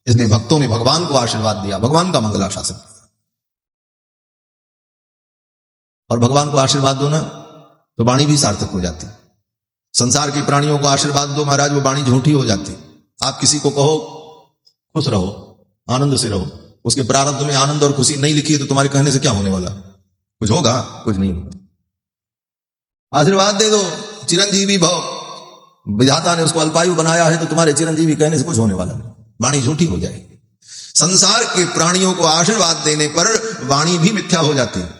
इसलिए भक्तों ने भगवान को आशीर्वाद दिया, भगवान का मंगलाशासन। और भगवान को आशीर्वाद दो ना तो वाणी भी सार्थक हो जाती। संसार के प्राणियों को आशीर्वाद दो महाराज, वो वाणी झूठी हो जाती। आप किसी को कहो खुश रहो, आनंद से रहो, उसके प्रारब्ध में आनंद और खुशी नहीं लिखी है तो तुम्हारे कहने से क्या होने वाला? कुछ होगा? कुछ नहीं होगा। आशीर्वाद दे दो, चिरंजीवी भव, विधाता ने उसको अल्पायु बनाया है तो तुम्हारे चिरंजीवी कहने से कुछ होने वाला नहीं, वाणी झूठी हो जाएगी। संसार के प्राणियों को आशीर्वाद देने पर वाणी भी मिथ्या हो जाती है,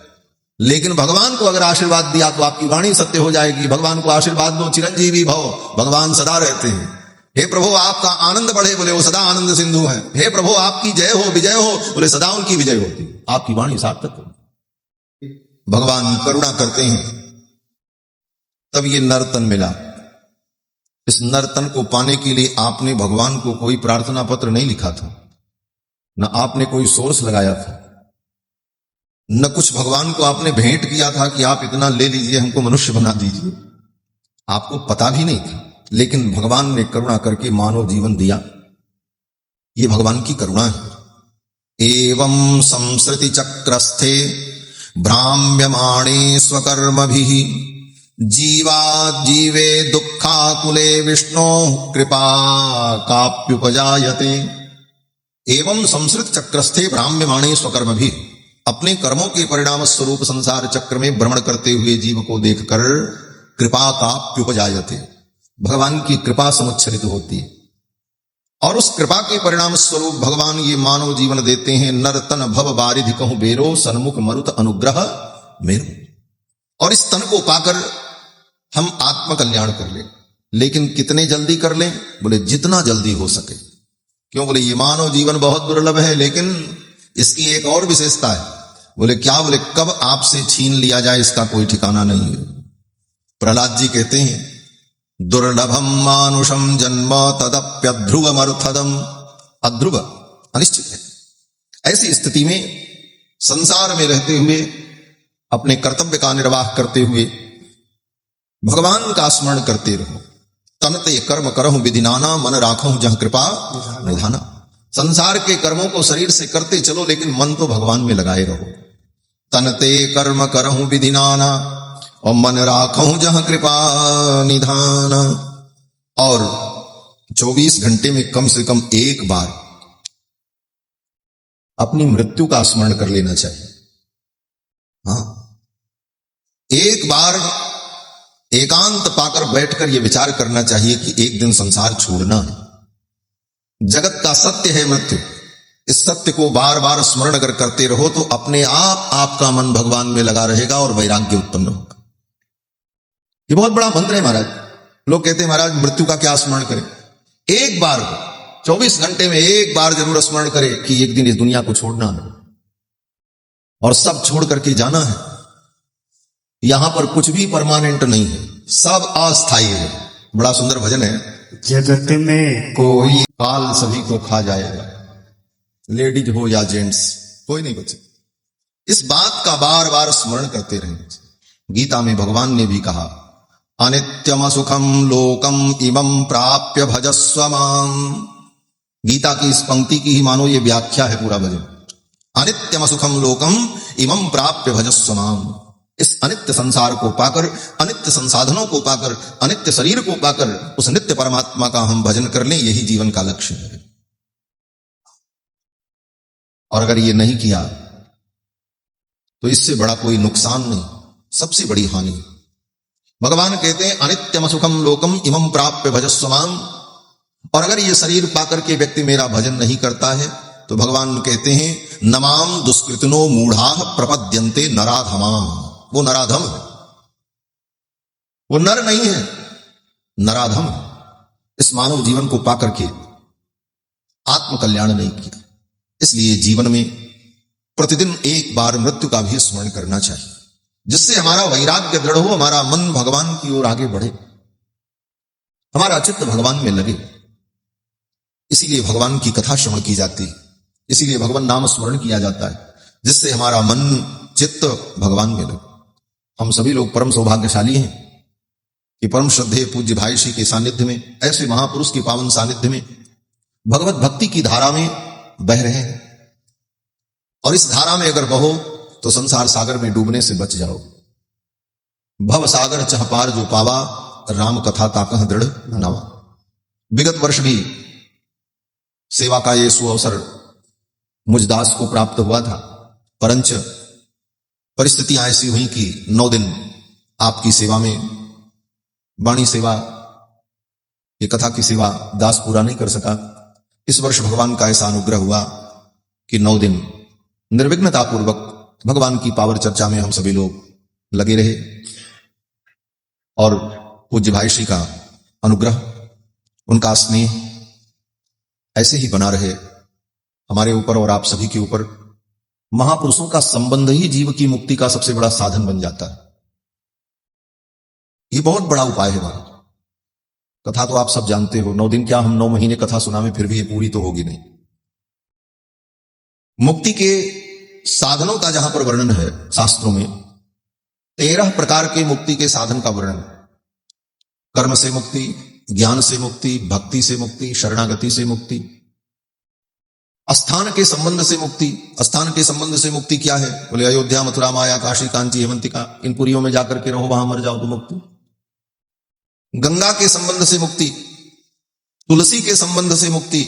लेकिन भगवान को अगर आशीर्वाद दिया तो आपकी वाणी सत्य हो जाएगी। भगवान को आशीर्वाद दो, चिरंजीवी भव, भगवान सदा रहते हैं। हे प्रभु आपका आनंद बढ़े, बोले वो सदा आनंद सिंधु है। हे प्रभु आपकी जय हो, विजय हो, बोले सदा उनकी विजय होती। आपकी वाणी सार्थक हो। भगवान करुणा करते हैं, तब ये नर्तन मिला। इस नर्तन को पाने के लिए आपने भगवान को कोई प्रार्थना पत्र नहीं लिखा था, न आपने कोई सोर्स लगाया था, न कुछ भगवान को आपने भेंट किया था कि आप इतना ले लीजिए, हमको मनुष्य बना दीजिए। आपको पता भी नहीं था, लेकिन भगवान ने करुणा करके मानव जीवन दिया। ये भगवान की करुणा है। एवं संसृति चक्रस्थे भ्राम्यमाणे स्वकर्मभिः जीवा जीवे दुःखाकुले विष्णो कृपा काप्युपजायते। एवं संसृत चक्रस्थे भ्राम्यमाणे स्वकर्मभिः, अपने कर्मों के परिणाम स्वरूप संसार चक्र में भ्रमण करते हुए जीव को देखकर कृपा काप्युपजायते, भगवान की कृपा समुच्छरित होती है। और उस कृपा के परिणाम स्वरूप भगवान ये मानव जीवन देते हैं। नर तन भव बारिधि कहूं बेरो, सन्मुख मरुत अनुग्रह मेरो। और इस तन को पाकर हम आत्म कल्याण कर लें, लेकिन कितने जल्दी कर लें? बोले जितना जल्दी हो सके। क्यों? बोले ये मानव जीवन बहुत दुर्लभ है, लेकिन इसकी एक और विशेषता है। बोले क्या? बोले कब आपसे छीन लिया जाए इसका कोई ठिकाना नहीं है। प्रहलाद जी कहते हैं दुर्लभम मानुषम जन्म तदप्यध्रुवमर्थदम। अध्रुव अनिश्चित है। ऐसी स्थिति में संसार में रहते हुए अपने कर्तव्य का निर्वाह करते हुए भगवान का स्मरण करते रहो। तनते कर्म करहु विधिनाना, मन राखहु जहाँ कृपा निधाना। संसार के कर्मों को शरीर से करते चलो, लेकिन मन तो भगवान में लगाए रहो। तनते कर्म करहु विधिनाना और मन राखहु जहाँ कृपा निधाना। और 24 घंटे में कम से कम एक बार अपनी मृत्यु का स्मरण कर लेना चाहिए। हाँ, एक बार एकांत पाकर बैठकर यह विचार करना चाहिए कि एक दिन संसार छोड़ना है। जगत का सत्य है मृत्यु। इस सत्य को बार बार स्मरण अगर करते रहो तो अपने आप आपका मन भगवान में लगा रहेगा और वैराग्य उत्पन्न होगा। ये बहुत बड़ा मंत्र है महाराज। लोग कहते हैं महाराज मृत्यु का क्या स्मरण करें? एक बार 24 घंटे में एक बार जरूर स्मरण करें कि एक दिन इस दुनिया को छोड़ना है और सब छोड़ करके जाना है। यहां पर कुछ भी परमानेंट नहीं है, सब अस्थायी है। बड़ा सुंदर भजन है। जगत में कोई काल सभी को खा जाएगा, लेडीज हो या जेंट्स, कोई नहीं बचे। इस बात का बार बार स्मरण करते रहें। गीता में भगवान ने भी कहा अनित्यम सुखम लोकम इमं प्राप्य भजस्व माम। गीता की इस पंक्ति की ही मानो ये व्याख्या है पूरा भजन। अनित्यम सुखम लोकम इमं प्राप्य भजस्व माम। इस अनित्य संसार को पाकर, अनित्य संसाधनों को पाकर, अनित्य शरीर को पाकर उस नित्य परमात्मा का हम भजन कर लें, यही जीवन का लक्ष्य है। और अगर ये नहीं किया तो इससे बड़ा कोई नुकसान नहीं, सबसे बड़ी हानि। भगवान कहते हैं अनित्यम सुखम लोकम इमं प्राप्य भजस्व माम। और अगर ये शरीर पाकर के व्यक्ति मेरा भजन नहीं करता है तो भगवान कहते हैं नमाम दुष्कृतनो मूढ़ा प्रपद्यन्ते नराधमाम। वो नराधम है, वो नर नहीं है, नराधम है। इस मानव जीवन को पाकर के आत्म कल्याण नहीं किया। इसलिए जीवन में प्रतिदिन एक बार मृत्यु का भी स्मरण करना चाहिए, जिससे हमारा वैराग्य दृढ़ हो, हमारा मन भगवान की ओर आगे बढ़े, हमारा चित्त भगवान में लगे। इसीलिए भगवान की कथा श्रवण की जाती है, इसीलिए भगवान नाम स्मरण किया जाता है, जिससे हमारा मन चित्त भगवान में लगे। हम सभी लोग परम सौभाग्यशाली हैं कि परम श्रद्धेय पूज्य भाई श्री के सानिध्य में, ऐसे महापुरुष के पावन सानिध्य में भगवत भक्ति की धारा में बह रहे हैं, और इस धारा में अगर बहो तो संसार सागर में डूबने से बच जाओ। भव सागर चह पार जो पावा, राम कथा ताकह दृढ़ नवा। विगत वर्ष भी सेवा का ये सुअवसर मुझ दास को प्राप्त हुआ था, परंच परिस्थितियां ऐसी हुई कि 9 दिन आपकी सेवा में, वाणी सेवा, ये कथा की सेवा दास पूरा नहीं कर सका। इस वर्ष भगवान का ऐसा अनुग्रह हुआ कि 9 दिन निर्विघ्नता पूर्वक भगवान की पावर चर्चा में हम सभी लोग लगे रहे, और पूज्य भाई श्री का अनुग्रह, उनका स्नेह ऐसे ही बना रहे हमारे ऊपर और आप सभी के ऊपर। महापुरुषों का संबंध ही जीव की मुक्ति का सबसे बड़ा साधन बन जाता है। ये बहुत बड़ा उपाय है हमारा। कथा तो आप सब जानते हो, 9 दिन क्या, हम 9 महीने कथा सुनावे फिर भी ये पूरी तो होगी नहीं। मुक्ति के साधनों का जहां पर वर्णन है शास्त्रों में, 13 प्रकार के मुक्ति के साधन का वर्णन। कर्म से मुक्ति, ज्ञान से मुक्ति, भक्ति से मुक्ति, शरणागति से मुक्ति, स्थान के संबंध से मुक्ति। स्थान के संबंध से मुक्ति क्या है? बोले अयोध्या, मथुरा, माया, काशी, कांची, हेमंतिका, इन पुरियों में जाकर के रहो, वहां मर जाओ तो मुक्ति। गंगा के संबंध से मुक्ति, तुलसी के संबंध से मुक्ति,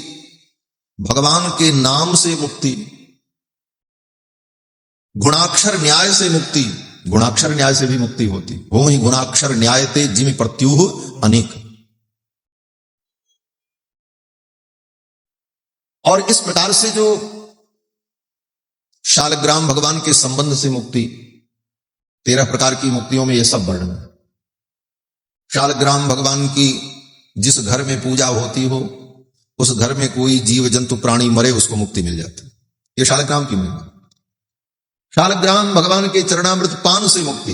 भगवान के नाम से मुक्ति, गुणाक्षर न्याय से मुक्ति। गुणाक्षर न्याय से भी मुक्ति होती। वो ही गुणाक्षर न्यायते जिमि प्रत्युह अनेक। और इस प्रकार से जो शालग्राम भगवान के संबंध से मुक्ति, 13 प्रकार की मुक्तियों में यह सब वर्णन है। शालग्राम भगवान की जिस घर में पूजा होती हो, उस घर में कोई जीव जंतु प्राणी मरे, उसको मुक्ति मिल जाती है। यह शालग्राम की महिमा। शालग्राम भगवान के चरणामृत पान से मुक्ति।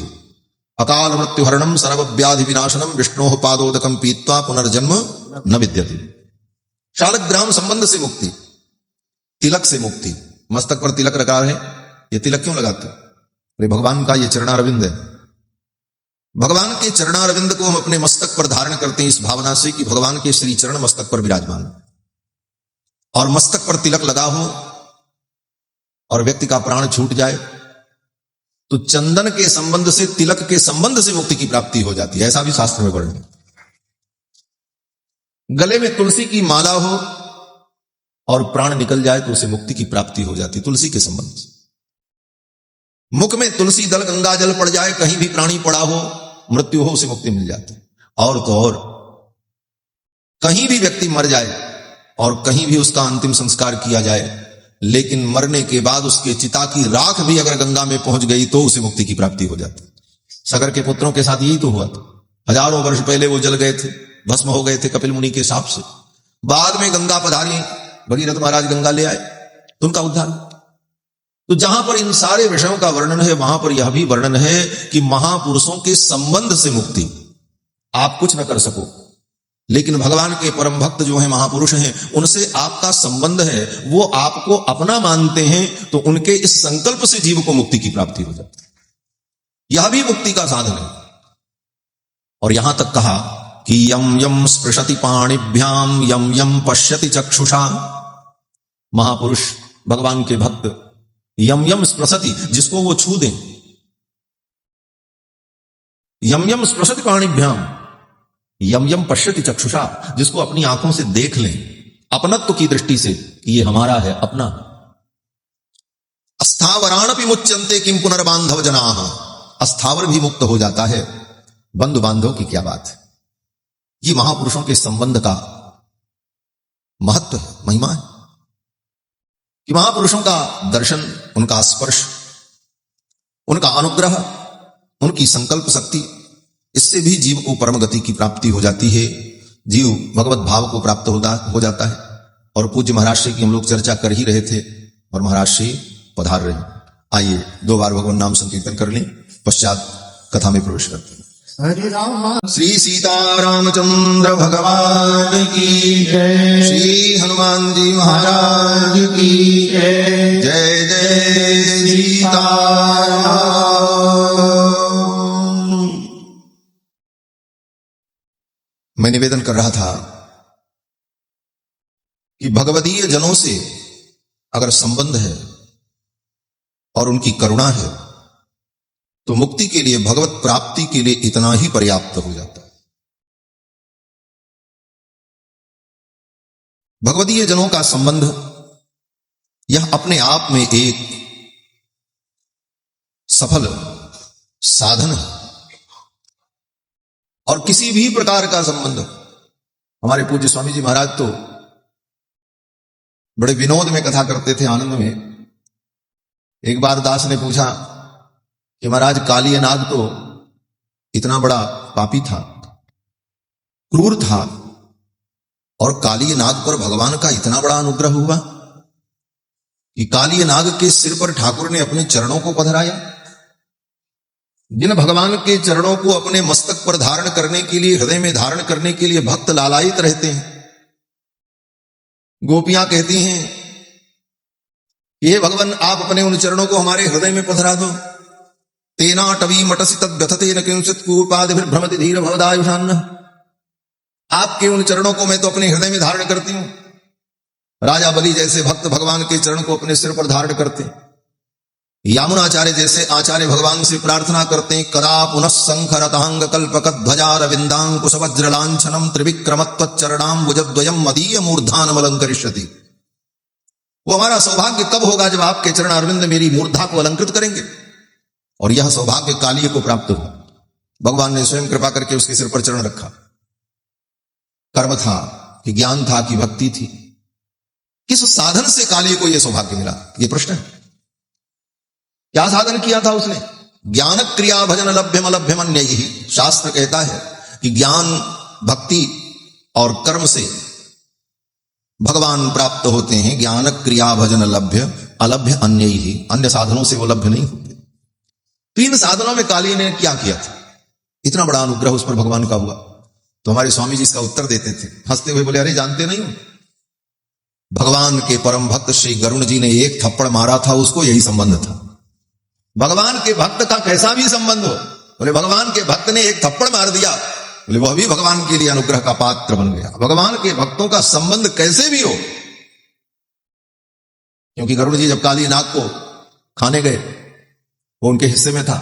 अकाल मृत्यु हरणम सर्वव्याधि विनाशनम विष्णोः पादोदकम पीत्वा पुनर्जन्म न विद्यते। शालग्राम संबंध से मुक्ति। तिलक से मुक्ति। मस्तक पर तिलक लगा है, ये तिलक क्यों लगाते? अरे भगवान का ये चरणारविंद है। भगवान के चरणारविंद को हम अपने मस्तक पर धारण करते हैं इस भावना से कि भगवान के श्री चरण मस्तक पर विराजमान, और मस्तक पर तिलक लगा हो और व्यक्ति का प्राण छूट जाए तो चंदन के संबंध से, तिलक के संबंध से मुक्ति की प्राप्ति हो जाती है। ऐसा भी शास्त्र में वर्णन है। गले में तुलसी की माला हो और प्राण निकल जाए तो उसे मुक्ति की प्राप्ति हो जाती, तुलसी के संबंध से। मुख में तुलसी दल गंगा जल पड़ जाए, कहीं भी प्राणी पड़ा हो, मृत्यु हो, उसे मुक्ति मिल जाती। और तो और कहीं भी व्यक्ति मर जाए और कहीं भी उसका अंतिम संस्कार किया जाए, लेकिन मरने के बाद उसके चिता की राख भी अगर गंगा में पहुंच गई तो उसे मुक्ति की प्राप्ति हो जाती। सगर के पुत्रों के साथ यही तो हुआ था। हजारों वर्ष पहले वो जल गए थे, भस्म हो गए थे कपिल मुनि के शाप से। बाद में गंगा पधारी, भगीरथ महाराज गंगा ले आए तो उनका उद्धार। तो जहां पर इन सारे विषयों का वर्णन है, वहां पर यह भी वर्णन है कि महापुरुषों के संबंध से मुक्ति। आप कुछ न कर सको, लेकिन भगवान के परम भक्त जो है, महापुरुष हैं, उनसे आपका संबंध है, वो आपको अपना मानते हैं, तो उनके इस संकल्प से जीव को मुक्ति की प्राप्ति हो जाती है। यह भी मुक्ति का साधन है। और यहां तक कहा कि यम यम स्पृशति पाणिभ्याम यम यम पश्यति चक्षुषा। महापुरुष, भगवान के भक्त, यम यम स्पृशति, जिसको वो छू दें, यम यम स्पृशति पाणिभ्याम यम यम पश्यति चक्षुषा, जिसको अपनी आंखों से देख लें, अपनत्व की दृष्टि से कि ये हमारा है, अपना। अस्थावराणपि मुच्यन्ते किम पुनर्बांधव जनाः। अस्थावर भी मुक्त हो जाता है, बंधु बांधव की क्या बात है। ये महापुरुषों के संबंध का महत्व है, महिमा है कि महापुरुषों का दर्शन, उनका स्पर्श, उनका अनुग्रह, उनकी संकल्प शक्ति, इससे भी जीव को परम गति की प्राप्ति हो जाती है। जीव भगवत भाव को प्राप्त हो जाता है। और पूज्य महाराज श्री की हम लोग चर्चा कर ही रहे थे और महाराज श्री पधार रहे हैं। आइए 2 बार भगवान नाम संकीर्तन कर लें, पश्चात कथा में प्रवेश करते हैं। हरे राम। श्री सीतारामचंद्र भगवान की जय। श्री हनुमान जी महाराज की जय। जय जय सीताराम। मैं निवेदन कर रहा था कि भगवदीय जनों से अगर संबंध है और उनकी करुणा है तो मुक्ति के लिए, भगवत प्राप्ति के लिए इतना ही पर्याप्त हो जाता है। भगवदीय जनों का संबंध यह अपने आप में एक सफल साधन है। और किसी भी प्रकार का संबंध, हमारे पूज्य स्वामी जी महाराज तो बड़े विनोद में कथा करते थे, आनंद में। एक बार दास ने पूछा कि महाराज कालिय नाग तो इतना बड़ा पापी था, क्रूर था, और कालिय नाग पर भगवान का इतना बड़ा अनुग्रह हुआ कि कालिय नाग के सिर पर ठाकुर ने अपने चरणों को पधराया। जिन भगवान के चरणों को अपने मस्तक पर धारण करने के लिए, हृदय में धारण करने के लिए भक्त लालायित रहते हैं। गोपियां कहती हैं, ये भगवान आप अपने उन चरणों को हमारे हृदय में पधरा दो। तेना टवी मटसी तद्गथते न किंचित कूपादिभिर्भ्रमति धीर भवदायुषान्न। आपके उन चरणों को मैं तो अपने हृदय में धारण करती हूं। राजा बलि जैसे भक्त भगवान के चरण को अपने सिर पर धारण करते, यामुनाचार्य जैसे आचार्य भगवान से प्रार्थना करते, कदा पुनः शंखरतांग कल्पकध्वजारविंदांकुश वज्रलांछनम त्रिविक्रमत्वच्चरणाम भुजद्वयम मदीय मूर्धानम अलंकरिष्यति। वो हमारा सौभाग्य कब होगा जब आपके चरण अरविंद मेरी मूर्धा को अलंकृत करेंगे। और यह सौभाग्य कालिय को प्राप्त हुआ। भगवान ने स्वयं कृपा करके उसके सिर पर चरण रखा। कर्म था कि ज्ञान था कि भक्ति थी, किस साधन से कालिय को यह सौभाग्य मिला, यह प्रश्न है। क्या साधन किया था उसने? ज्ञान क्रिया भजन लभ्यम अलभ्यम अन्यैः। शास्त्र कहता है कि ज्ञान, भक्ति और कर्म से भगवान प्राप्त होते हैं। ज्ञान क्रिया भजन लभ्य अलभ्य अन्यैः, अन्य साधनों से वो लभ्य नहीं होते। तीन साधनों में कालिय ने क्या किया था, इतना बड़ा अनुग्रह उस पर भगवान का हुआ। तो हमारे स्वामी जी इसका उत्तर देते थे, हंसते हुए बोले, अरे जानते नहीं हो, भगवान के परम भक्त श्री गरुण जी ने एक थप्पड़ मारा था, उसको यही संबंध था। भगवान के भक्त का कैसा भी संबंध हो, बोले भगवान के भक्त ने एक थप्पड़ मार दिया, बोले वह भी भगवान के लिए अनुग्रह का पात्र बन गया। भगवान के भक्तों का संबंध कैसे भी हो, क्योंकि गरुड़ जी जब काली नाग को खाने गए, वो उनके हिस्से में था,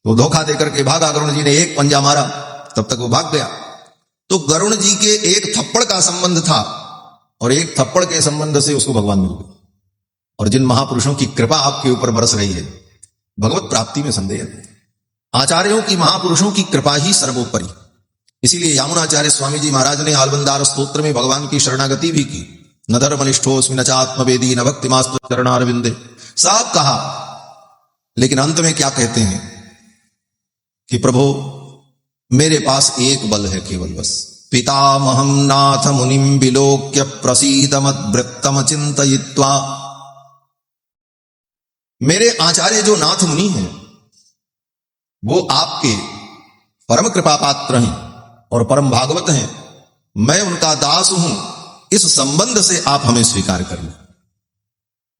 वो धोखा देकर के भागा। गरुड़ जी ने एक पंजा मारा, तब तक वो भाग गया। तो गरुड़ जी के एक थप्पड़ का संबंध था, और एक थप्पड़ के संबंध से उसको भगवान मिल गए। और जिन महापुरुषों की कृपा आपके ऊपर बरस रही है, भगवत प्राप्ति में संदेह नहीं। आचार्यों की, महापुरुषों की कृपा ही सर्वोपरि। इसीलिए यामुनाचार्य स्वामी जी महाराज ने आलबंदार स्तोत्र में भगवान की शरणागति भी की। न धर्मनिष्ठोस्मि न चात्मवेदी न भक्तिमास्तु चरणारविंदे, सब कहा। लेकिन अंत में क्या कहते हैं कि प्रभु मेरे पास एक बल है केवल, बस पितामहं नाथ मुनिम विलोक्य प्रसीद मद्वृत्तम चिंतयित्वा। मेरे आचार्य जो नाथ मुनि हैं वो आपके परम कृपा पात्र हैं और परम भागवत हैं। मैं उनका दास हूं, इस संबंध से आप हमें स्वीकार कर लें।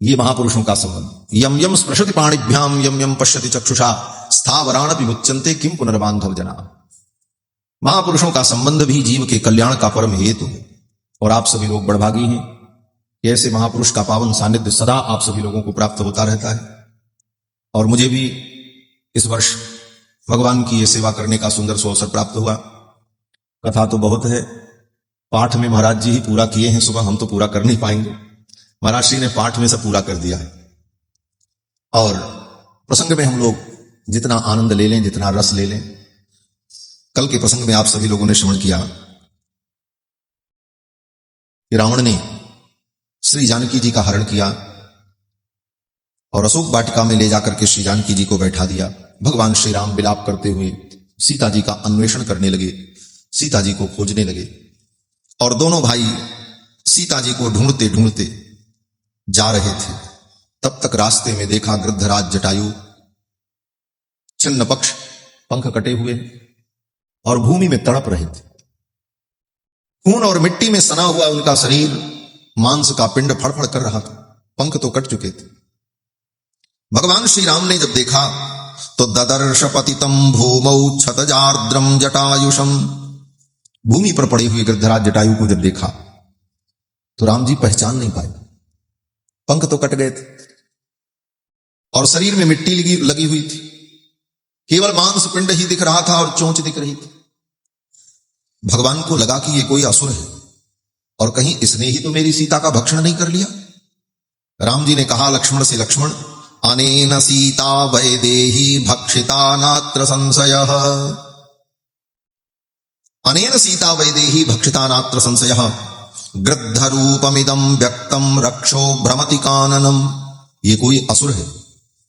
ये महापुरुषों का संबंध। यम यम स्पृशति पाणिभ्याम यम यम पश्यति चक्षुषा स्थावराणपि मुच्यन्ते किम पुनर्बांधव जना। महापुरुषों का संबंध भी जीव के कल्याण का परम हेतु है। और आप सभी लोग बड़भागी हैं, ऐसे महापुरुष का पावन सानिध्य सदा आप सभी लोगों को प्राप्त होता रहता है। और मुझे भी इस वर्ष भगवान की ये सेवा करने का सुंदर अवसर प्राप्त हुआ। कथा तो बहुत है, पाठ में महाराज जी ही पूरा किए हैं सुबह, हम तो पूरा कर नहीं पाएंगे। महाराज श्री ने पाठ में से पूरा कर दिया है। और प्रसंग में हम लोग जितना आनंद ले लें, जितना रस ले लें। कल के प्रसंग में आप सभी लोगों ने श्रवण किया कि रावण ने श्री जानकी जी का हरण किया और अशोक वाटिका में ले जाकर के श्री जानकी जी को बैठा दिया। भगवान श्री राम विलाप करते हुए सीता जी का अन्वेषण करने लगे, सीता जी को खोजने लगे। और दोनों भाई सीता जी को ढूंढते ढूंढते जा रहे थे। तब तक रास्ते में देखा गृद्धराज जटायु छिन्न पक्ष, पंख कटे हुए और भूमि में तड़प रहे थे। खून और मिट्टी में सना हुआ उनका शरीर, मांस का पिंड फड़फड़ कर रहा था, पंख तो कट चुके थे। भगवान श्री राम ने जब देखा तो ददर्श पतितम भूमौ क्षतजार्द्रम जटायुषम। भूमि पर पड़े हुए गृद्धराज जटायु को जब देखा तो राम जी पहचान नहीं पाए, पंख तो कट गए थे और शरीर में मिट्टी लगी हुई थी, केवल मांस पिंड ही दिख रहा था और चोंच दिख रही थी। भगवान को लगा कि ये कोई असुर है और कहीं इसने ही तो मेरी सीता का भक्षण नहीं कर लिया। राम जी ने कहा लक्ष्मण से, लक्ष्मण अनेन सीता वैदेही भक्षिता नात्र संशयः, अनेन सीता वैदेही भक्षिता नात्र संशयः, गृद्ध रूपमिदं व्यक्तम रक्षो भ्रमति काननम। ये कोई असुर है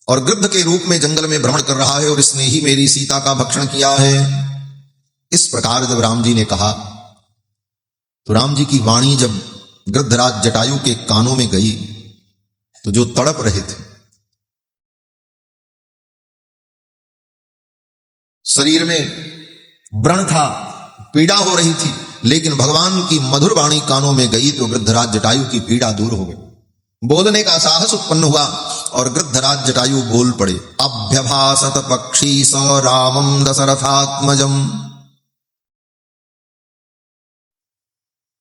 और गृद्ध के रूप में जंगल में भ्रमण कर रहा है और इसने ही मेरी सीता का भक्षण किया है। इस प्रकार जब राम जी ने कहा तो राम जी की वाणी जब गृद्धराज जटायु के कानों में गई तो जो तड़प रहे थे, शरीर में व्रण था, पीड़ा हो रही थी, लेकिन भगवान की मधुर वाणी कानों में गई तो गृद्धराज जटायु की पीड़ा दूर हो गई। बोलने का साहस उत्पन्न हुआ और गृद्धराज जटायु बोल पड़े, अभ्यभासत पक्षी स रामम दशरथात्मजम।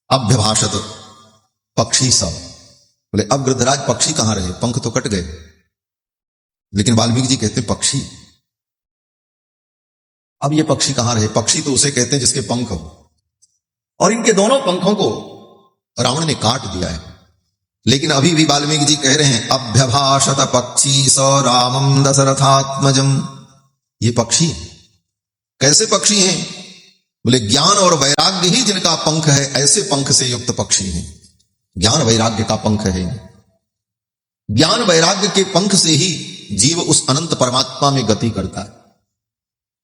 अभ्यभाषत पक्षी स, बोले अब गृद्धराज पक्षी कहां रहे, पंख तो कट गए, लेकिन वाल्मीकि जी कहते पक्षी, अब ये पक्षी कहां रहे। पक्षी तो उसे कहते हैं जिसके पंख हो, और इनके दोनों पंखों को रावण ने काट दिया है। लेकिन अभी भी वाल्मीकि जी कह रहे हैं अभ्यभाषत पक्षी स रामम दशरथात्मजम। ये पक्षी कैसे पक्षी हैं, बोले ज्ञान और वैराग्य ही जिनका पंख है, ऐसे पंख से युक्त पक्षी हैं। ज्ञान वैराग्य का पंख है। ज्ञान वैराग्य के पंख से ही जीव उस अनंत परमात्मा में गति करता है।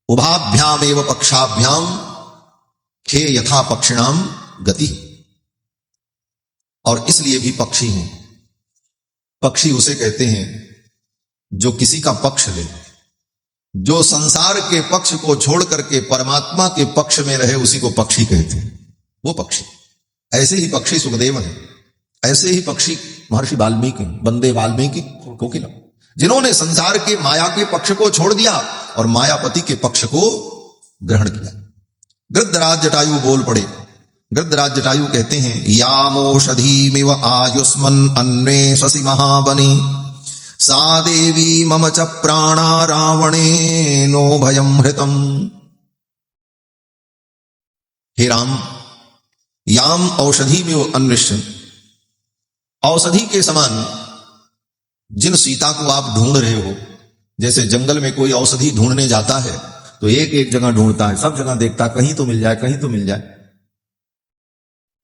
उभाभ्याम एव पक्षाभ्याम खे यथा पक्षिणाम गति। और इसलिए भी पक्षी हैं। पक्षी उसे कहते हैं जो किसी का पक्ष ले, जो संसार के पक्ष को छोड़ करके परमात्मा के पक्ष में रहे, उसी को पक्षी कहते हैं, वो पक्षी। ऐसे ही पक्षी सुखदेव हैं, ऐसे ही पक्षी महर्षि वाल्मीकि, वंदे वाल्मीकि कोकिलम, जिन्होंने संसार के माया के पक्ष को छोड़ दिया और मायापति के पक्ष को ग्रहण किया। गृद्धराज जटायु बोल पड़े। गृद्धराज जटायु कहते हैं यामोषधीमिव आयुष्मन् अन्वेषसि महावने सा देवी मम च प्राणा रावणेनो भयं हृतम्। हे राम, याम औषधीमिव अन्वेषन्, औषधि के समान जिन सीता को आप ढूंढ रहे हो, जैसे जंगल में कोई औषधि ढूंढने जाता है तो एक एक जगह ढूंढता है, सब जगह देखता, कहीं तो मिल जाए, कहीं तो मिल जाए।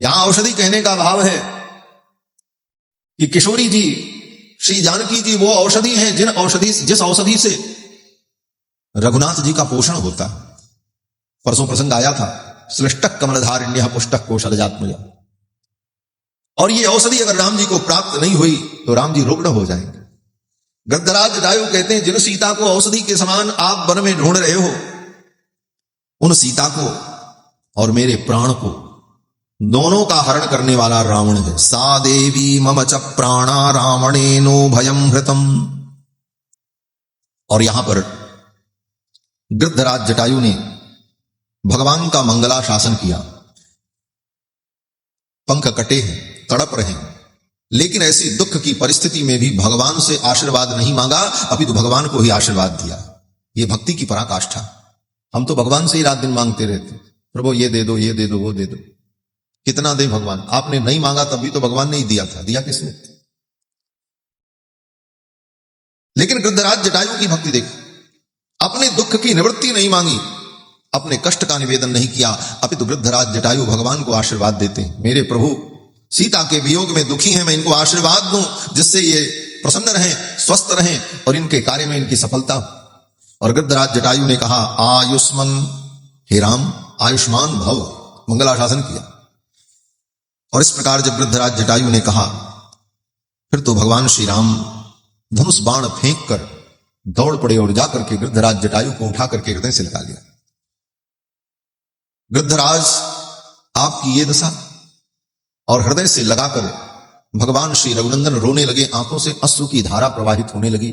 यहां औषधि कहने का भाव है कि किशोरी जी, श्री जानकी जी वो औषधि हैं जिस औषधि से रघुनाथ जी का पोषण होता है। परसों प्रसंग आया था, सृष्टक कमलधारिण्य पुष्टक कौशलजात्मज। और ये औषधि अगर राम जी को प्राप्त नहीं हुई तो राम जी रुग्ण हो जाएंगे। गृद्धराज जटायु कहते हैं जिन सीता को औषधि के समान आप वन में ढूंढ रहे हो, उन सीता को और मेरे प्राण को, दोनों का हरण करने वाला रावण है। सा देवी मम च प्राणा रावणेनो भयं हृतम्। और यहां पर गृद्धराज जटायु ने भगवान का मंगलाशासन किया। पंख कटे हैं, तड़प रहे हैं, लेकिन ऐसी दुख की परिस्थिति में भी भगवान से आशीर्वाद नहीं मांगा, अपितु भगवान को ही आशीर्वाद दिया। यह भक्ति की पराकाष्ठा। हम तो भगवान से ही रात दिन मांगते रहते, प्रभु ये दे दो, ये दे दो, वो दे दो। कितना दे भगवान? आपने नहीं मांगा तभी तो भगवान ने ही दिया था, दिया किसने? लेकिन गृद्धराज जटायु की भक्ति देखो, अपने दुख की निवृत्ति नहीं मांगी, अपने कष्ट का निवेदन नहीं किया, अपितु गृद्धराज जटायु भगवान को आशीर्वाद देते हैं। मेरे प्रभु सीता के वियोग में दुखी हैं, मैं इनको आशीर्वाद दूं जिससे ये प्रसन्न रहें, स्वस्थ रहें और इनके कार्य में इनकी सफलता। और गृद्धराज जटायु ने कहा आयुष्मान, हे राम आयुष्मान भव, मंगलाशासन किया। और इस प्रकार जब गृद्धराज जटायु ने कहा, फिर तो भगवान श्री राम धनुष बाण फेंक कर दौड़ पड़े और जाकर के गृद्धराज जटायु को उठा करके हृदय से लगा लिया। गृद्धराज आपकी ये दशा, और हृदय से लगाकर भगवान श्री रघुनंदन रोने लगे, आंखों से अश्रु की धारा प्रवाहित होने लगी।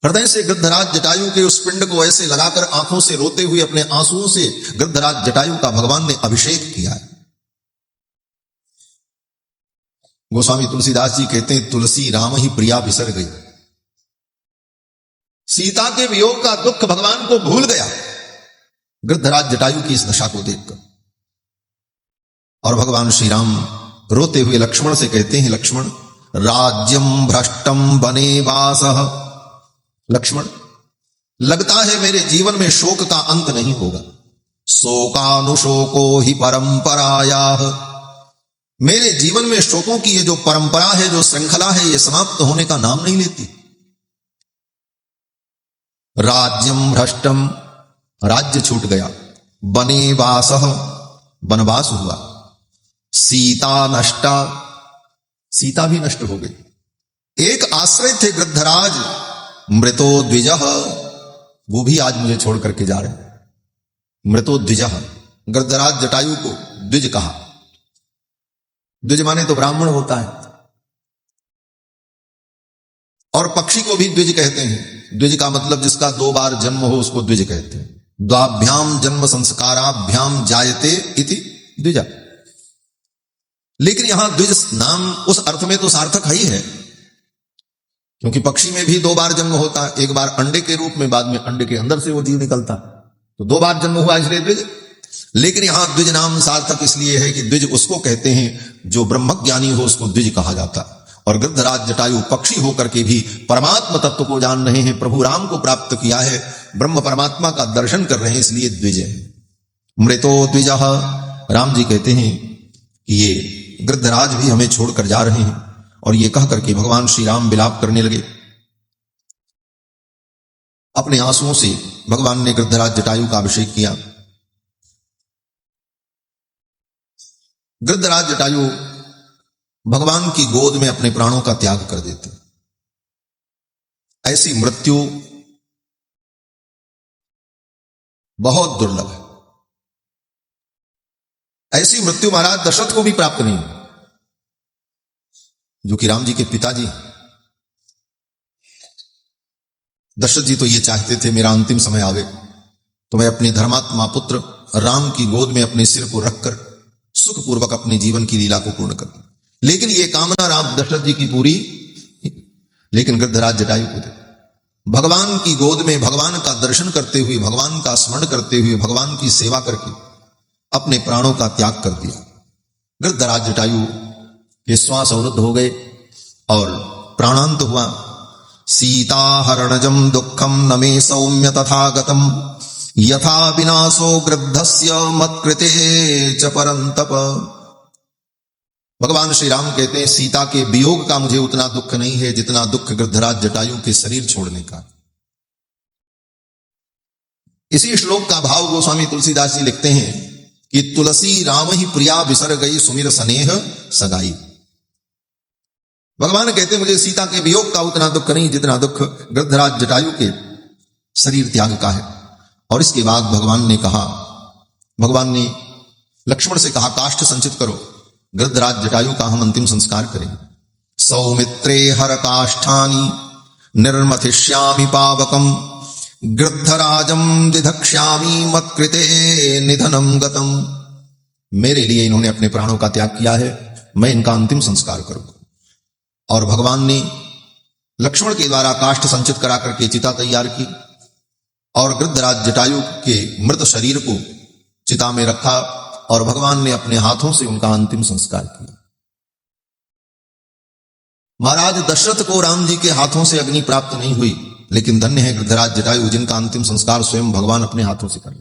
हृदय से गृद्धराज जटायु के उस पिंड को ऐसे लगाकर आंखों से रोते हुए अपने आंसुओं से गृद्धराज जटायु का भगवान ने अभिषेक किया है। गोस्वामी तुलसीदास जी कहते हैं तुलसी राम ही प्रिया बिसर गई। सीता के वियोग का दुख भगवान को भूल गया गृद्धराज जटायु की इस दशा को देखकर। और भगवान श्री राम रोते हुए लक्ष्मण से कहते हैं, लक्ष्मण राज्यम भ्रष्टम बने वासः। लक्ष्मण, लगता है मेरे जीवन में शोक का अंत नहीं होगा। शोकानुशोको ही परंपरायाः। मेरे जीवन में शोकों की ये जो परंपरा है, जो श्रृंखला है, ये समाप्त होने का नाम नहीं लेती। राज्यम भ्रष्टम, राज्य छूट गया। बने वासः, वनवास हुआ। सीता नष्टा, सीता भी नष्ट हो गई। एक आश्रय थे गृद्धराज, मृतो द्विजः, वो भी आज मुझे छोड़ करके जा रहे हैं। मृतो द्विजः, गृद्धराज जटायु को द्विज कहा। द्विज माने तो ब्राह्मण होता है, और पक्षी को भी द्विज कहते हैं। द्विज का मतलब जिसका 2 बार जन्म हो उसको द्विज कहते हैं। द्वाभ्याम जन्म संस्काराभ्याम जायते इति द्विजा। लेकिन यहां द्विज नाम उस अर्थ में तो सार्थक ही है, क्योंकि पक्षी में भी 2 बार जन्म होता है। एक बार अंडे के रूप में, बाद में अंडे के अंदर से वो जीव निकलता, तो 2 बार जन्म हुआ इसलिए द्विज। लेकिन यहां द्विज नाम सार्थक इसलिए है कि द्विज उसको कहते हैं जो ब्रह्मज्ञानी हो, उसको द्विज कहा जाता। और गृद्धराज जटायु पक्षी होकर के भी परमात्मा तत्व को जान रहे हैं, प्रभु राम को प्राप्त किया है, ब्रह्म परमात्मा का दर्शन कर रहे हैं, इसलिए द्विज है। मृतो द्विजः, राम जी कहते हैं कि ये गृद्धराज भी हमें छोड़कर जा रहे हैं। और ये कह करके भगवान श्री राम विलाप करने लगे। अपने आंसुओं से भगवान ने गृद्धराज जटायु का अभिषेक किया। गृद्धराज जटायु भगवान की गोद में अपने प्राणों का त्याग कर देते। ऐसी मृत्यु बहुत दुर्लभ है। ऐसी मृत्यु महाराज दशरथ को भी प्राप्त नहीं, जो कि राम जी के पिताजी। दशरथ जी तो ये चाहते थे मेरा अंतिम समय आवे तो मैं अपने धर्मात्मा पुत्र राम की गोद में अपने सिर को रखकर सुखपूर्वक अपने जीवन की लीला को पूर्ण कर। लेकिन ये कामना राम दशरथ जी की पूरी, लेकिन गृद्धराज जटायु को दे। भगवान की गोद में भगवान का दर्शन करते हुए, भगवान का स्मरण करते हुए, भगवान की सेवा करके अपने प्राणों का त्याग कर दिया। गृद्धराज जटायु के श्वास अवरुद्ध हो गए और प्राणांत हुआ। सीता हरणजम दुखम न मे सौम्य तथागतम यथा विनाशो गृद्धस्य मत्कृते च परंतप। भगवान श्री राम कहते हैं सीता के वियोग का मुझे उतना दुख नहीं है जितना दुख गृद्धराज जटायु के शरीर छोड़ने का। इसी श्लोक का भाव गोस्वामी तुलसीदास जी लिखते हैं कि तुलसी राम ही प्रिया बिसर गई सुमिर स्नेह सगाई। भगवान कहते मुझे सीता के वियोग का उतना दुख नहीं जितना दुख गृद्धराज जटायु के शरीर त्याग का है। और इसके बाद भगवान ने लक्ष्मण से कहा काष्ठ संचित करो, गृद्धराज जटायु का हम अंतिम संस्कार करेंगे। सौमित्रे हर काष्ठानि निर्मथिष्यामि पावकम गृद्धराजम दिधक्ष्यामि मत्कृते निधनम गतम। मेरे लिए इन्होंने अपने प्राणों का त्याग किया है, मैं इनका अंतिम संस्कार करूंगा। और भगवान ने लक्ष्मण के द्वारा काष्ठ संचित करा करके चिता तैयार की और गृद्धराज जटायु के मृत शरीर को चिता में रखा और भगवान ने अपने हाथों से उनका अंतिम संस्कार किया। महाराज दशरथ को राम जी के हाथों से अग्नि प्राप्त नहीं हुई, लेकिन धन्य है गृद्धराज जटायु जिनका अंतिम संस्कार स्वयं भगवान अपने हाथों से कर।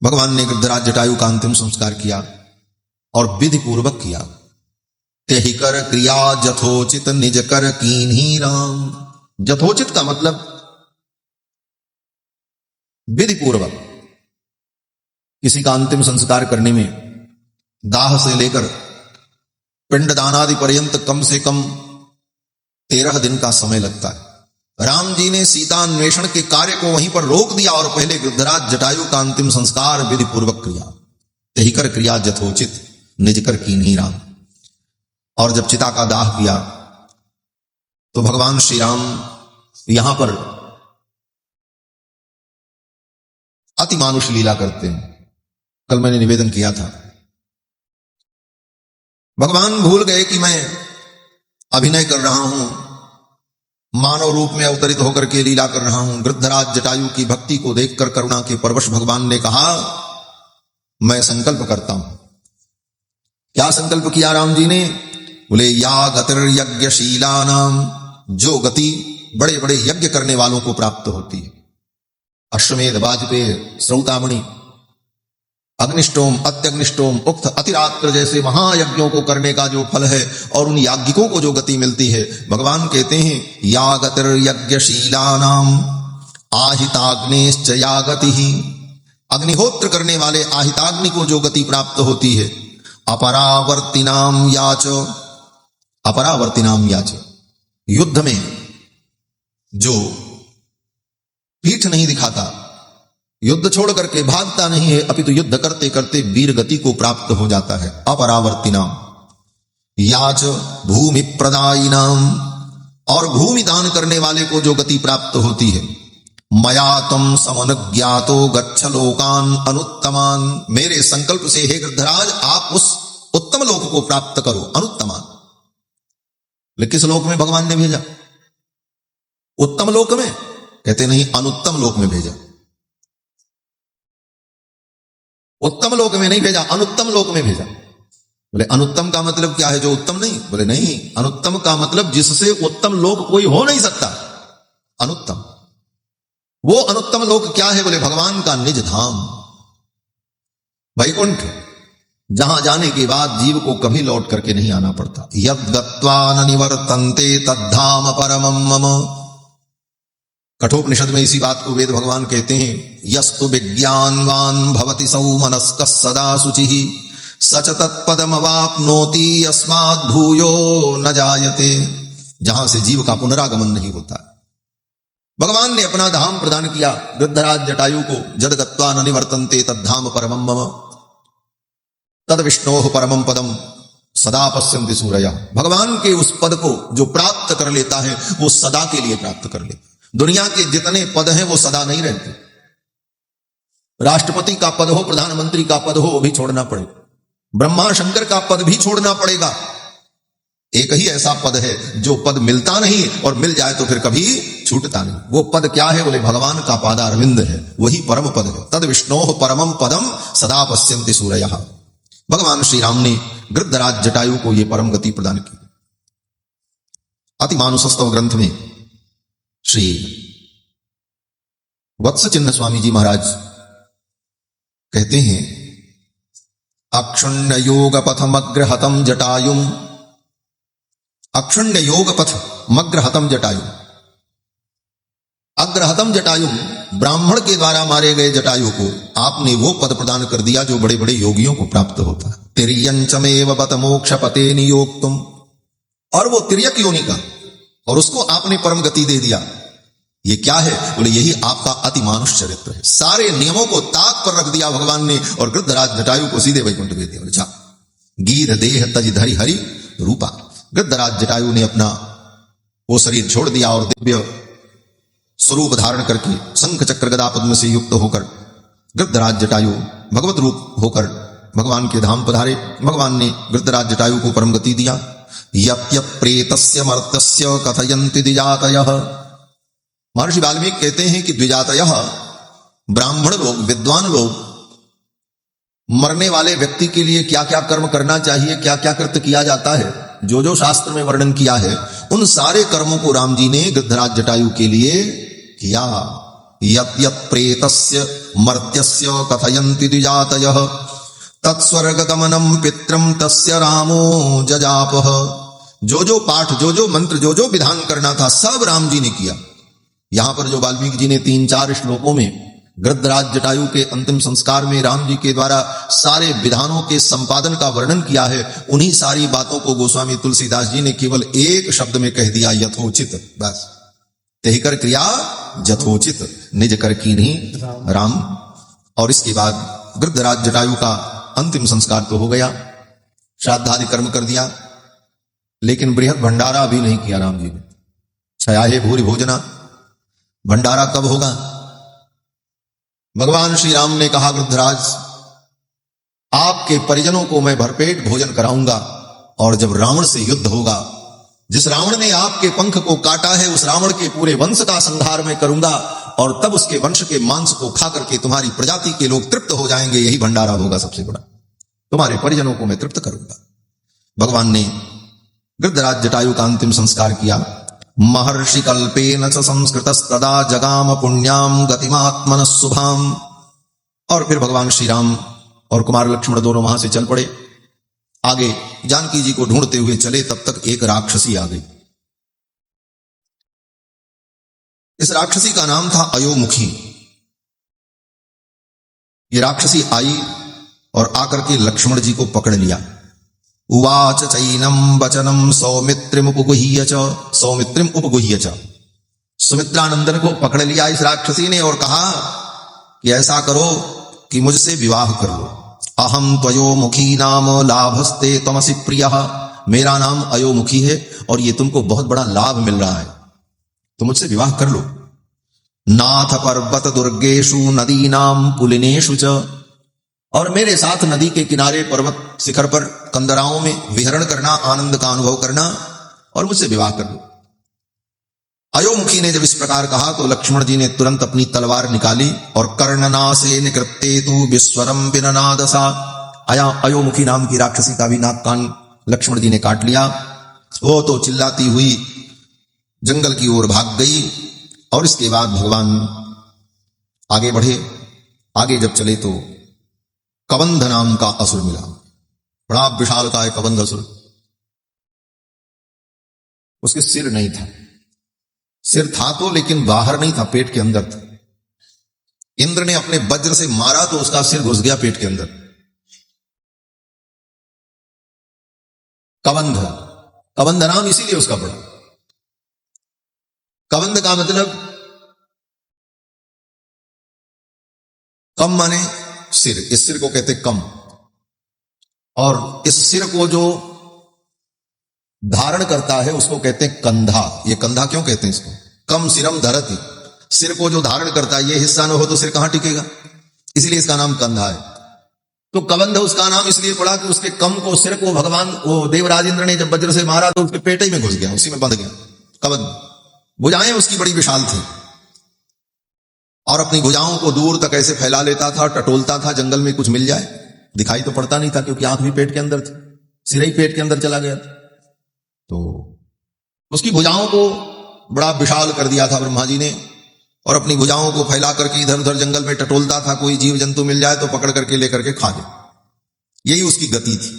भगवान ने गृद्धराज जटायु का अंतिम संस्कार किया और विधि पूर्वक किया। तेहि कर क्रिया जथोचित निज कर कीन्ही राम। जथोचित का मतलब विधि पूर्वक। किसी का अंतिम संस्कार करने में दाह से लेकर पिंडदानादि पर्यंत कम से कम 13 दिन का समय लगता है। राम जी ने सीता अन्वेषण के कार्य को वहीं पर रोक दिया और पहले गृद्धराज जटायु का अंतिम संस्कार विधि पूर्वक किया। तेहि कर क्रिया जथोचित निज कर कीन्ही राम। और जब चिता का दाह किया तो भगवान श्री राम यहां पर अति मानुष लीला करते हैं। कल मैंने निवेदन किया था, भगवान भूल गए कि मैं अभिनय कर रहा हूं, मानव रूप में अवतरित होकर के लीला कर रहा हूं। गृद्धराज जटायु की भक्ति को देखकर करुणा के परवश भगवान ने कहा, मैं संकल्प करता हूं। क्या संकल्प किया राम जी ने? बोले, या गतिर्यज्ञशीला नाम, जो गति बड़े बड़े यज्ञ करने वालों को प्राप्त होती है। अश्वमेध, वाजपेय, श्रौतामणि, अग्निष्टोम, अत्यग्निष्टोम, उक्त, अतिरात्र जैसे महायज्ञों को करने का जो फल है और उन याज्ञिकों को जो गति मिलती है, भगवान कहते हैं या गतिर्यज्ञशीलानाम आहिताग्नेश्च या गति। अग्निहोत्र करने वाले आहिताग्नि को जो गति प्राप्त होती है। अपरावर्तिनाम याच, अपरावर्तिनाम याच, युद्ध में जो पीठ नहीं दिखाता, युद्ध छोड़ करके भागता नहीं है, अपितु युद्ध करते करते वीर गति को प्राप्त हो जाता है। अपरावर्तिनाम याच भूमि प्रदायिनाम, और भूमि दान करने वाले को जो गति प्राप्त होती है। मया तम समनुज्ञातो गच्छ लोकान अनुत्तमान, मेरे संकल्प से हे गृद्धराज आप उस उत्तम लोक को प्राप्त करो, अनुत्तमान। लेकिन किस लोक में भगवान ने भेजा? उत्तम लोक में? कहते नहीं, अनुत्तम लोक में भेजा। उत्तम लोक में नहीं भेजा, अनुत्तम लोक में भेजा। बोले, अनुत्तम का मतलब क्या है? जो उत्तम नहीं? बोले नहीं, अनुत्तम का मतलब जिससे उत्तम लोक कोई हो नहीं सकता, अनुत्तम। वो अनुत्तम लोक क्या है? बोले, भगवान का निज धाम वैकुंठ, जहां जाने के बाद जीव को कभी लौट करके नहीं आना पड़ता। यद गत्वा न निवर्तन्ते तद्धाम परमं मम। कठोपनिषद में इसी बात को वेद भगवान कहते हैं, यस्तु विज्ञानवान भवति सौमनस्कः सदा शुचिः सच तत्पदमवाप्नोति यस्मात् भूयो न जायते। जहां से जीव का पुनरागमन नहीं होता। भगवान ने अपना धाम प्रदान किया गृद्धराज जटायु को। जद गत्वा न निवर्तन्ते तद्धाम परमं मम तद विष्णोः परमं पदम सदा पश्यन्ति सूरयः। भगवान के उस पद को जो प्राप्त कर लेता है वो सदा के लिए प्राप्त कर लेता। दुनिया के जितने पद हैं वो सदा नहीं रहते। राष्ट्रपति का पद हो, प्रधानमंत्री का पद हो, वो भी छोड़ना पड़ेगा। ब्रह्मा शंकर का पद भी छोड़ना पड़ेगा। एक ही ऐसा पद है जो पद मिलता नहीं और मिल जाए तो फिर कभी छूटता नहीं। वो पद क्या है? बोले, भगवान का पादारविंद है, वही परम पद है। तद विष्णोः परमं पदम सदा पश्यन्ति सूरयः। भगवान श्री राम ने गृद्धराज जटायु को यह परम गति प्रदान की। अतिमानुषस्तव ग्रंथ में श्री वत्स चिन्ह स्वामी जी महाराज कहते हैं, अक्षुण्य योग पथ मग्रहतम जटायुम, अक्षुण्य योग पथ मग्रहतम जटायु। अग्रहतम जटायु, ब्राह्मण के द्वारा मारे गए जटायु को आपने वो पद प्रदान कर दिया जो बड़े बड़े योगियों को प्राप्त होता है। तिर्यंचमेव बत मोक्ष पते नियोक्तुम, और वो तिर्यक योनि का, और उसको आपने परम गति दे दिया। ये क्या है? बोले, यही आपका अति मानुष चरित्र है। सारे नियमों को ताक पर रख दिया भगवान ने और गृद्धराज जटायु को सीधे वैकुंठ भेज दिया। अच्छा, गीर देह तज धरि हरि रूपा। गृद्धराज जटायु ने अपना वो शरीर छोड़ दिया और दिव्य स्वरूप धारण करके शंख चक्र गदा पद्म से युक्त होकर गृद्धराज जटायु भगवत रूप होकर भगवान के धाम पधारे। भगवान ने गृद्धराज जटायु को परम गति दिया। यप्य प्रेतस्य मर्त्यस्य कथयन्ति द्विजातयः। महर्षि वाल्मीकि कहते हैं कि द्विजातयः, ब्राह्मण लोग, विद्वान लोग, मरने वाले व्यक्ति के लिए क्या क्या कर्म करना चाहिए, क्या क्या कृत्य किया जाता है, जो जो शास्त्र में वर्णन किया है, उन सारे कर्मों को राम जी ने गृद्धराज जटायु के लिए किया। यत् प्रेतस्य मर्त्यस्य कथयन्ति द्विजातयः तत्स्वर्गगमनं पित्रं तस्य रामो जजापः। जो जो पाठ, जो जो मंत्र, जो जो विधान करना था, सब राम जी ने किया। यहां पर जो वाल्मीकि जी ने 3-4 श्लोकों में गृद्धराज जटायु के अंतिम संस्कार में राम जी के द्वारा सारे विधानों के संपादन का वर्णन किया है, उन्हीं सारी बातों को गोस्वामी तुलसीदास जी ने केवल एक शब्द में कह दिया, यथोचित। बस, तेहि कर क्रिया यथोचित, निज कर कीन्ही राम। और इसके बाद गृद्धराज जटायु का अंतिम संस्कार तो हो गया, श्राद्धादि कर्म कर दिया, लेकिन बृहद भंडारा भी नहीं किया राम जी ने। छयाहे भूरि भोजना, भंडारा कब होगा? भगवान श्री राम ने कहा, गृद्धराज आपके परिजनों को मैं भरपेट भोजन कराऊंगा और जब रावण से युद्ध होगा, जिस रावण ने आपके पंख को काटा है उस रावण के पूरे वंश का संहार मैं करूंगा और तब उसके वंश के मांस को खा करके तुम्हारी प्रजाति के लोग तृप्त हो जाएंगे। यही भंडारा होगा सबसे बड़ा, तुम्हारे परिजनों को मैं तृप्त करूंगा। भगवान ने गृद्धराज जटायु का अंतिम संस्कार किया। महर्षि कल्पेन च संस्कृतस्तदा जगाम पुण्याम गतिमात्मन शुभाम। और फिर भगवान श्री राम और कुमार लक्ष्मण दोनों वहां से चल पड़े। आगे जानकी जी को ढूंढते हुए चले, तब तक एक राक्षसी आ गई। इस राक्षसी का नाम था अयोमुखी। ये राक्षसी आई और आकर के लक्ष्मण जी को पकड़ लिया। उवाच चैनम वचनम सौमित्रिम उपगुह्य च। सुमित्रानंदन को पकड़ लिया इस राक्षसी ने और कहा कि ऐसा करो कि मुझसे विवाह कर लो। अहम त्वयोमुखी नाम लाभस्ते तमसि प्रियः। मेरा नाम अयोमुखी है और ये तुमको बहुत बड़ा लाभ मिल रहा है, तो मुझसे विवाह कर लो। नाथ पर्वत दुर्गेषु नदीनाम पुलिनेषु च। और मेरे साथ नदी के किनारे पर्वत शिखर पर कंदराओं में विहरण करना, आनंद का अनुभव करना और मुझसे विवाह कर लो। अयोमुखी ने जब इस प्रकार कहा तो लक्ष्मण जी ने तुरंत अपनी तलवार निकाली और कर्णनासे निकृत्ते तु विस्वरम विननादसा। अयोमुखी नाम की राक्षसी का भी नाक कान लक्ष्मण जी ने काट लिया। वो तो चिल्लाती हुई जंगल की ओर भाग गई। और इसके बाद भगवान आगे बढ़े। आगे जब चले तो कबंध नाम का असुर मिला। बड़ा विशालकाय कबंध असुर। उसके सिर नहीं था, सिर था तो लेकिन बाहर नहीं था, पेट के अंदर था। इंद्र ने अपने वज्र से मारा तो उसका सिर घुस गया पेट के अंदर। कबंध, कबंध नाम इसीलिए उसका पड़ा। कबंध का मतलब कम माने सिर, इस सिर को कहते कम। और इस सिर को जो धारण करता है उसको कहते हैं कंधा। ये कंधा क्यों कहते हैं इसको? कम सिरम धरती। सिर को जो धारण करता है, ये हिस्सा न हो तो सिर कहां टिकेगा, इसलिए इसका नाम कंधा है। तो कबंध उसका नाम इसलिए पड़ा कि उसके कम को, सिर को भगवान वो देवराज इंद्र ने जब वज्र से मारा तो उसके पेट ही में घुस गया, उसी में बंध गया कबंध। भुजाएं उसकी बड़ी विशाल थी और अपनी भुजाओं को दूर तक ऐसे फैला लेता था, टटोलता था। जंगल में कुछ मिल जाए दिखाई तो पड़ता नहीं था क्योंकि आंख भी पेट के अंदर थी, सिर ही पेट के अंदर चला गया था। तो उसकी भुजाओं को बड़ा विशाल कर दिया था ब्रह्मा जी ने और अपनी भुजाओं को फैला करके इधर उधर जंगल में टटोलता था। कोई जीव जंतु मिल जाए तो पकड़ करके लेकर के खा जाए, यही उसकी गति थी।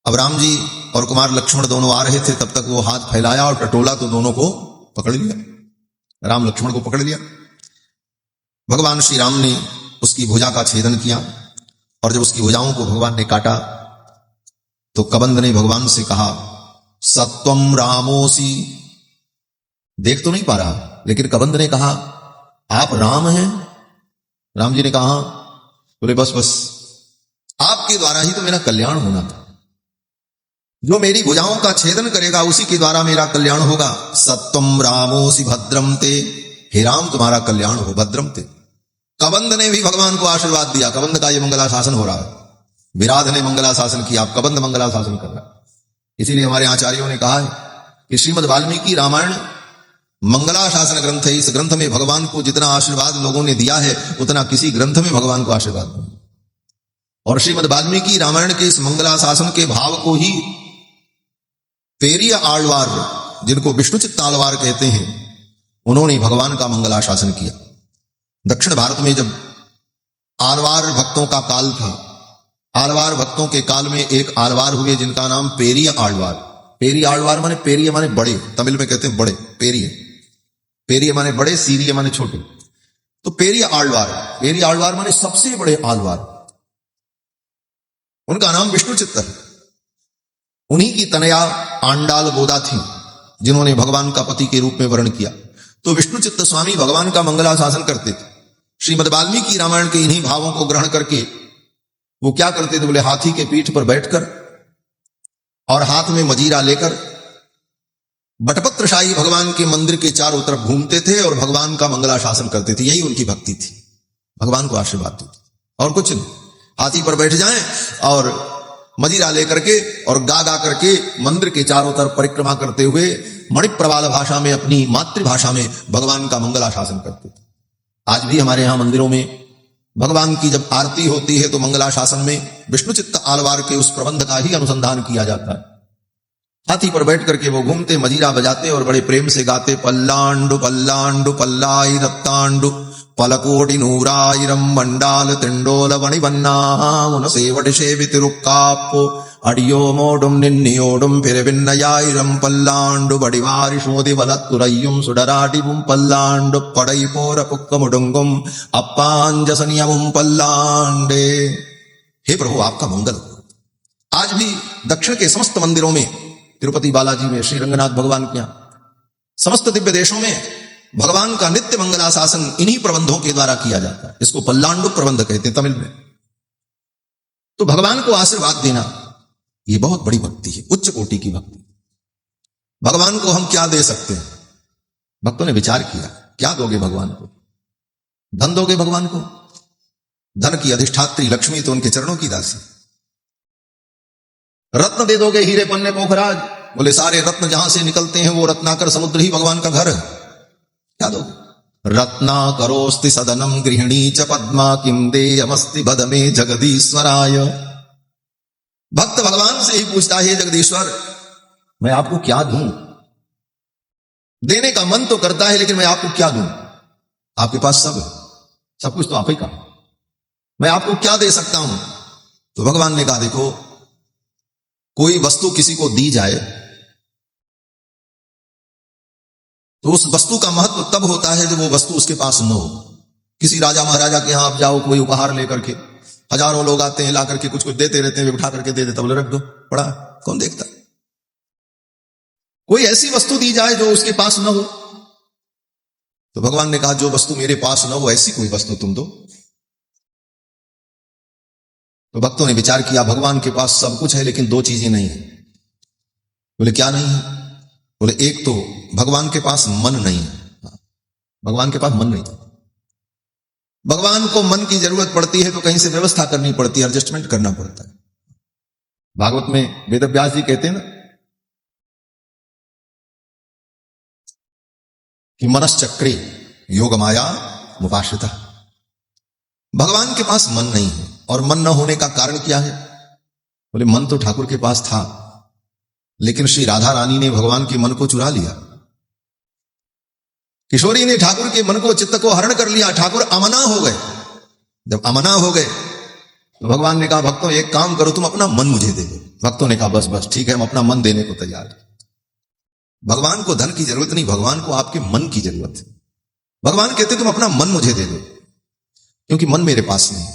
अब राम जी और कुमार लक्ष्मण दोनों आ रहे थे, तब तक वो हाथ फैलाया और टटोला तो दोनों को पकड़ लिया। राम लक्ष्मण को पकड़ लिया। भगवान श्री राम ने उसकी भुजा का छेदन किया और जब उसकी भुजाओं को भगवान ने काटा तो कबंध ने भगवान से कहा, सत्वम रामोसी। देख तो नहीं पा रहा, लेकिन कबंध ने कहा, आप राम हैं? राम जी ने कहा, बोले बस बस, आपके द्वारा ही तो मेरा कल्याण होना था। जो मेरी भुजाओं का छेदन करेगा उसी के द्वारा मेरा कल्याण होगा। सत्वम रामोसी भद्रम ते। हे राम, तुम्हारा कल्याण हो, भद्रम ते। कबंध ने भी भगवान को आशीर्वाद दिया। कबंध का ये मंगलाशासन हो रहा है। विराध ने मंगलाशासन किया, आप कबंध मंगलाशासन कर रहा है। इसीलिए हमारे आचार्यों ने कहा है कि श्रीमद् वाल्मीकि रामायण मंगलाशासन ग्रंथ है। इस ग्रंथ में भगवान को जितना आशीर्वाद लोगों ने दिया है उतना किसी ग्रंथ में भगवान को आशीर्वाद नहीं। और श्रीमद् वाल्मीकि रामायण के इस मंगलाशासन के भाव को ही पेरिय आಳ್वार, जिनको विष्णु चित्त आಳ್वार कहते हैं, उन्होंने भगवान का मंगलाशासन किया। दक्षिण भारत में जब आಳ್वार भक्तों का काल था, आಳ್वार भक्तों के काल में एक आಳ್वार हुए जिनका नाम पेरिय आಳ್वार। पेरिय आಳ್वार माने, पेरिय माने बड़े, तमिल में कहते हैं बड़े, पेरिय। पेरिय माने बड़े, सीरिय माने छोटे। तो पेरिय आಳ್वार, पेरिय आಳ್वार माने सबसे बड़े आಳ್वार। उनका नाम विष्णु चित्त है। उन्हीं की तनया आंडाल गोदा थी जिन्होंने भगवान का पति के रूप में वर्ण किया। तो विष्णु चित्त स्वामी भगवान का मंगलाशासन करते थे। श्रीमद् वाल्मीकि रामायण के इन्हीं भावों को ग्रहण करके वो क्या करते थे, बोले हाथी के पीठ पर बैठकर और हाथ में मजीरा लेकर बटपत्रशाही भगवान के मंदिर के चारों तरफ घूमते थे और भगवान का मंगलाशासन करते थे। यही उनकी भक्ति थी, भगवान को आशीर्वाद देते और कुछ नहीं। हाथी पर बैठ जाएं और मदिरा लेकर के और गा गा करके मंदिर के चारों तरफ परिक्रमा करते हुए मणिप्रवाल भाषा में, अपनी मातृभाषा में भगवान का मंगलाशासन करते थे। आज भी हमारे यहां मंदिरों में भगवान की जब आरती होती है तो मंगलाशासन में विष्णु चित्त आलवार के उस प्रबंध का ही अनुसंधान किया जाता है। हाथी पर बैठ करके वो घूमते, मजीरा बजाते और बड़े प्रेम से गाते, पल्लांडु पल्लांडु पल्लाई रत्तांडु पलकोटि नूराइरम मंडाल तिंडोल वणिवन्ना सेवट सेवितिरुक्काप्पो अडियो मोडुम निन्नियोडुम पिरविन्नयाइरम पल्लांडु बडिवारिशोदि वलत्तुरय्युम सुडराटिवुम पल्लांडु पडैपोर पुक्कमुडुंगुम अप्पांजसनियमुम पल्लांडे। हे प्रभु, आपका मंगल। आज भी दक्षिण के समस्त मंदिरों में, तिरुपति बालाजी में, श्री रंगनाथ भगवान के यहां, समस्त दिव्य देशों में भगवान का नित्य मंगलाशासन इन्हीं प्रबंधों के द्वारा किया जाता है। इसको पल्लांडु प्रबंध कहते हैं तमिल में। तो भगवान को आशीर्वाद देना यह बहुत बड़ी भक्ति है, उच्च कोटि की भक्ति। भगवान को हम क्या दे सकते हैं? भक्तों ने विचार किया, क्या दोगे भगवान को? धन दोगे भगवान को? धन की अधिष्ठात्री लक्ष्मी तो उनके चरणों की दासी। रत्न दे दोगे, हीरे पन्ने पोखराज? बोले सारे रत्न जहां से निकलते हैं वो रत्नाकर समुद्र ही भगवान का घर है। क्या दो? रत्नाकरोस्ति सदनम गृहिणी च पद्मा किम देयमस्ति बदमे जगदीश्वराय। भक्त भगवान से ही पूछता है, जगदीश्वर मैं आपको क्या दूं? देने का मन तो करता है लेकिन मैं आपको क्या दूं? आपके पास सब है, सब कुछ तो आप ही का, मैं आपको क्या दे सकता हूं? तो भगवान ने कहा, देखो कोई वस्तु किसी को दी जाए तो उस वस्तु का महत्व तब होता है जब वो वस्तु उसके पास न हो। किसी राजा महाराजा के यहां आप जाओ, कोई उपहार लेकर के, हजारों लोग आते हैं, ला करके कुछ कुछ देते रहते हैं, वे उठा करके दे देता, बोले रख दो, पड़ा कौन देखता। कोई ऐसी वस्तु दी जाए जो उसके पास न हो। तो भगवान ने कहा, जो वस्तु मेरे पास न हो ऐसी कोई वस्तु तुम दो। तो भक्तों ने विचार किया, भगवान के पास सब कुछ है लेकिन दो चीजें नहीं है। बोले क्या नहीं है? बोले एक तो भगवान के पास मन नहीं है। भगवान के पास मन नहीं। भगवान को मन की जरूरत पड़ती है तो कहीं से व्यवस्था करनी पड़ती है, एडजस्टमेंट करना पड़ता है। भागवत में वेदव्यास जी कहते हैं ना कि मनश्चक्रे योग माया मुपाश्रिता। भगवान के पास मन नहीं है। और मन न होने का कारण क्या है? बोले मन तो ठाकुर के पास था लेकिन श्री राधा रानी ने भगवान के मन को चुरा लिया। किशोरी ने ठाकुर के मन को, चित्त को हरण कर लिया। ठाकुर अमना हो गए। जब अमना हो गए तो भगवान ने कहा, भक्तों एक काम करो, तुम अपना मन मुझे दे दो। भक्तों ने कहा बस बस ठीक है, हम अपना मन देने को तैयार हैं। भगवान को धन की जरूरत नहीं, भगवान को आपके मन की जरूरत है। भगवान कहते तुम अपना मन मुझे दे दो, क्योंकि मन मेरे पास नहीं।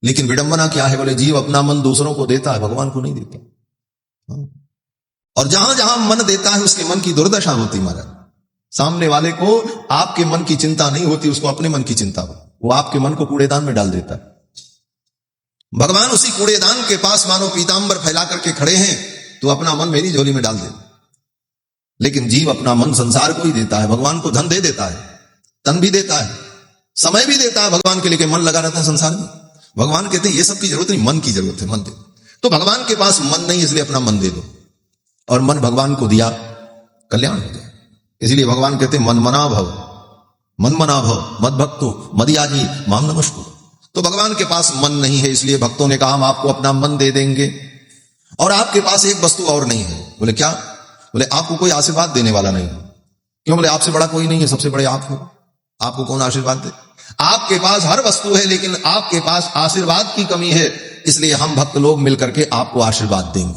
लेकिन विडंबना क्या है? बोले जीव अपना मन दूसरों को देता है, भगवान को नहीं देता। और जहां जहां मन देता है उसके मन की दुर्दशा होती महाराज। सामने वाले को आपके मन की चिंता नहीं होती, उसको अपने मन की चिंता हो। वो आपके मन को कूड़ेदान में डाल देता है। भगवान उसी कूड़ेदान के पास मानो पीतांबर फैला करके खड़े हैं, तो अपना मन मेरी झोली में डाल दे। लेकिन जीव अपना मन संसार को ही देता है। भगवान को धन दे देता है, तन भी देता है, समय भी देता है भगवान के लिए, मन लगा रहता है संसार में। भगवान कहते हैं ये सब की जरूरत नहीं, मन की जरूरत है, मन दे। तो भगवान के पास मन नहीं, इसलिए अपना मन दे दो। और मन भगवान को दिया, कल्याण हो जाए। इसलिए भगवान कहते हैं मन मना भव, मन मना भव मद भक्तो मदियाजी माम नमस्कु। तो भगवान के पास मन नहीं है, इसलिए भक्तों ने कहा हम आपको अपना मन दे देंगे। और आपके पास एक वस्तु और नहीं है। बोले क्या? बोले आपको कोई आशीर्वाद देने वाला नहीं है। क्यों? बोले आपसे बड़ा कोई नहीं है, सबसे बड़े आप हो। आपको कौन आशीर्वाद दे? आपके पास हर वस्तु है लेकिन आपके पास आशीर्वाद की कमी है, इसलिए हम भक्त लोग मिलकर के आपको आशीर्वाद देंगे।